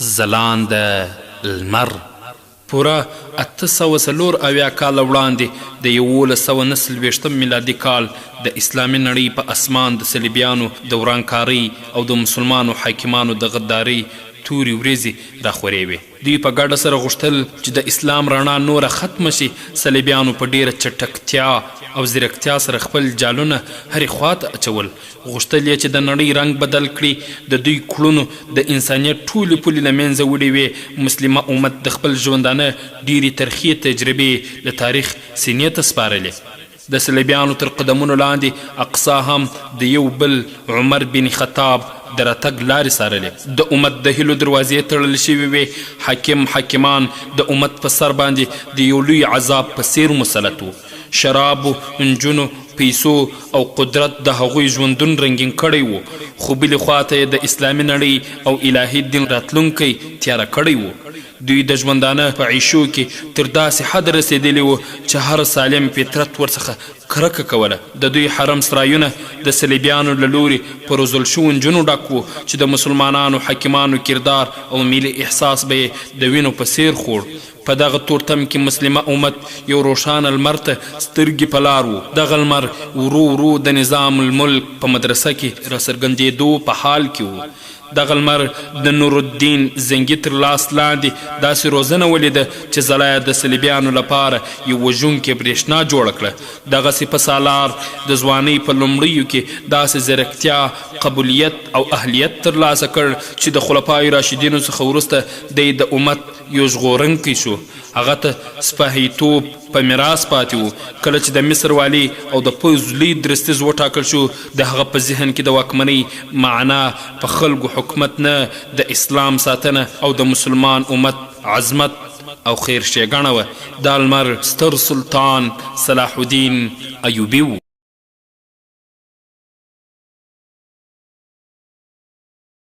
ځلانده لمر پوره 840 کاله وړاندې د 1129 میلادي کال د اسلامي نړۍ په اسمان د صلیبیانو د ورانکارۍ او د مسلمانو حاکمانو د غدارۍ تورې ورځې راخورې وې. دوی په ګډه سره غوښتل چې د اسلام رڼا نوره ختمه شي. صلیبیانو په ډیره چټکتیا او زیرکتیا سره خپل جالونه هرې خواته اچول. غوښتل یې چې د نړۍ رنګ بدل کړي. د دوی کړنو د انسانیت ټولې پولې له منځه وړې وې. مسلمه امت د خپل ژوندانه ډیرې ترخې تجربې له تاریخ سینې ته سپارلې. د صلیبیانو تر قدمونو لاندې اقصا هم د یو بل عمر بن خطاب د راتګ لارې څارلې. د امت د هیلو دروازې تړل شوې وې. حاکمان د امت په سر باندې د یو لوی عذاب په څیر مسلط وو. شرابو، نجونو، پیسو او قدرت د هغوی ژوندون رنګین کړی وو. خو بلې خواته یې د اسلامي نړۍ او الهي دین راتلونکی تیاره کړی وو. دوی د ژوندانه په عیشو کې تر داسې حد رسېدلي وو چې هر سالم فطرت ورڅخه کرکه کوله. د دوی حرم سرایونه د صلیبیانو له لورې په روزل شوو نجونو ډک وو چې د مسلمانانو حاکمانو کردار او ملي احساس به یې د وینو په څیر خوړ. په دغه تورتم کې مسلمه امت یو روښانه لمر ته سترګې په لار وو. دغه لمر ورو ورو د نظام الملک په مدرسه کې راڅرګندېدو په حال کې وو. دغه لمر د نور الدین زنګي تر لاس لاندې داسې روزنه ولیده چې ځلا یې د صلیبیانو لپاره یو وژونکې برېښنا جوړه کړه. دغسې په سالار د ځوانۍ په لومړیو کې داسې زیرکتیا، قبولیت او اهلیت ترلاسه کړ چې د خلفای راشدینو څخه وروسته دی د امت یو ژغورونکی شو. هغه ته سپاهیتوب په میراث پاتې وو. کله چې د مصر والي او د پوځ لوی درستیز وټاکل شو، د هغه په ذهن کې د واکمنۍ معنا په خلکو حکومت نه، د اسلام ساتنه او د مسلمان امت عظمت او خیر ښېګڼه وه. دا لمر ستر سلطان صلاح الدین ایوبي و.